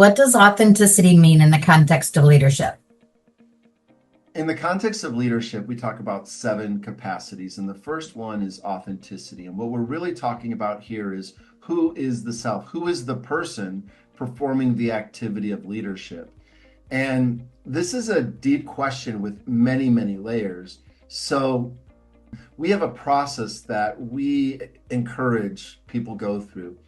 What does authenticity mean in the context of leadership? In the context of leadership, we talk about 7 capacities, and the first one is authenticity. And what we're really talking about here is who is the self? Who is the person performing the activity of leadership? And this is a deep question with many, many layers. So we have a process that we encourage people go through.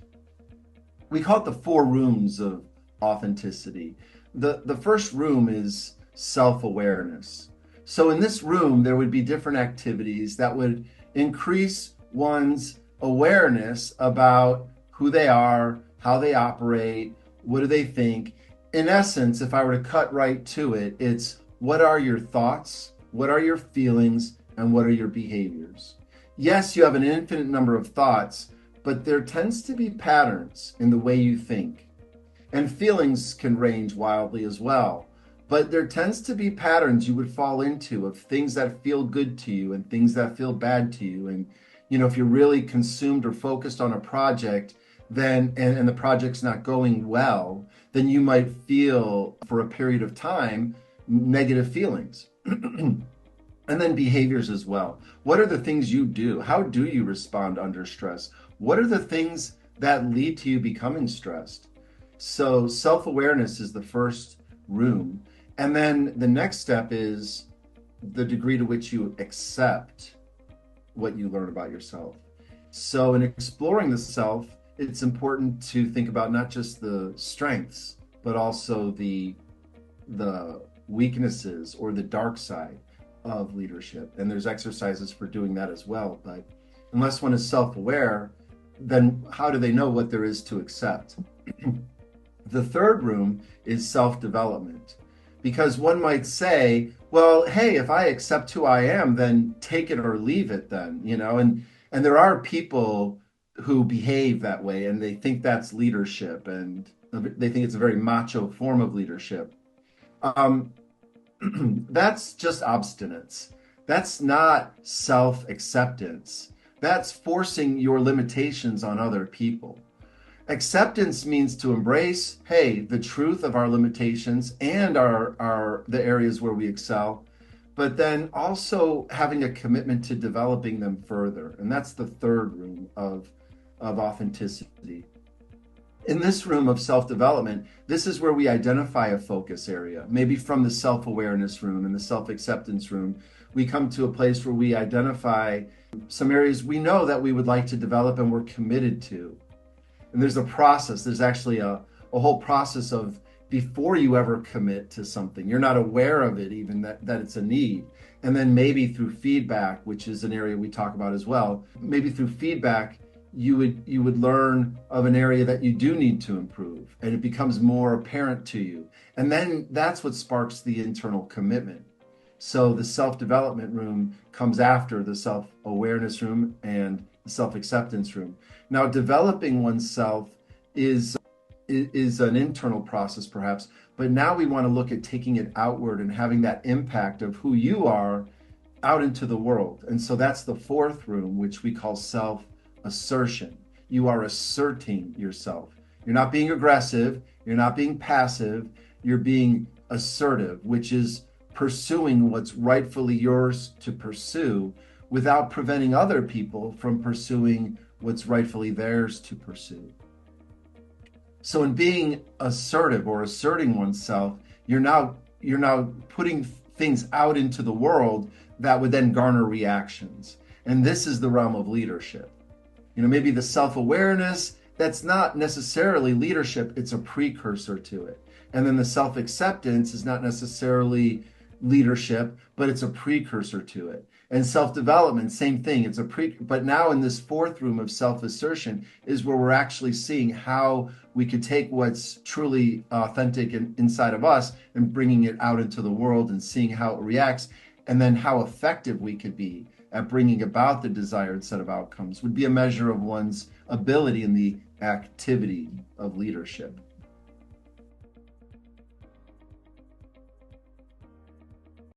We call it the 4 rooms of authenticity. The first room is self-awareness. So in this room, there would be different activities that would increase one's awareness about who they are, how they operate, what do they think. In essence, if I were to cut right to it, it's what are your thoughts, what are your feelings, and what are your behaviors? Yes, you have an infinite number of thoughts, but there tends to be patterns in the way you think. And feelings can range wildly as well. But there tends to be patterns you would fall into of things that feel good to you and things that feel bad to you. And, if you're really consumed or focused on a project, then and the project's not going well, then you might feel for a period of time negative feelings. And then behaviors as well. What are the things you do? How do you respond under stress? What are the things that lead to you becoming stressed? So self-awareness is the first room. And then the next step is the degree to which you accept what you learn about yourself. So in exploring the self, it's important to think about not just the strengths, but also the weaknesses or the dark side of leadership. And there's exercises for doing that as well. But unless one is self-aware, then how do they know what there is to accept? The third room is self-development. Because one might say, well, hey, if I accept who I am, then take it or leave it then, and there are people who behave that way and they think that's leadership and they think it's a very macho form of leadership. That's just obstinance. That's not self-acceptance. That's forcing your limitations on other people. Acceptance means to embrace, hey, the truth of our limitations and the areas where we excel, but then also having a commitment to developing them further. And that's the third room of authenticity. In this room of self-development, this is where we identify a focus area. Maybe from the self-awareness room and the self-acceptance room, we come to a place where we identify some areas we know that we would like to develop and we're committed to. And there's a process. There's actually a whole process of before you ever commit to something. You're not aware of it, even that it's a need. And then maybe through feedback, which is an area we talk about as well, maybe through feedback, you would learn of an area that you do need to improve, and it becomes more apparent to you. And then that's what sparks the internal commitment. So the self-development room comes after the self-awareness room and the self-acceptance room. Now, developing oneself is an internal process, perhaps, but now we want to look at taking it outward and having that impact of who you are out into the world. And so that's the fourth room, which we call self-assertion. You are asserting yourself. You're not being aggressive. You're not being passive. You're being assertive, which is pursuing what's rightfully yours to pursue without preventing other people from pursuing what's rightfully theirs to pursue. So in being assertive or asserting oneself, you're now putting things out into the world that would then garner reactions. And this is the realm of leadership. Maybe the self-awareness, that's not necessarily leadership, it's a precursor to it. And then the self-acceptance is not necessarily leadership, but it's a precursor to it. And self-development, same thing. But now in this fourth room of self-assertion is where we're actually seeing how we could take what's truly authentic inside of us and bringing it out into the world and seeing how it reacts, and then how effective we could be at bringing about the desired set of outcomes would be a measure of one's ability in the activity of leadership.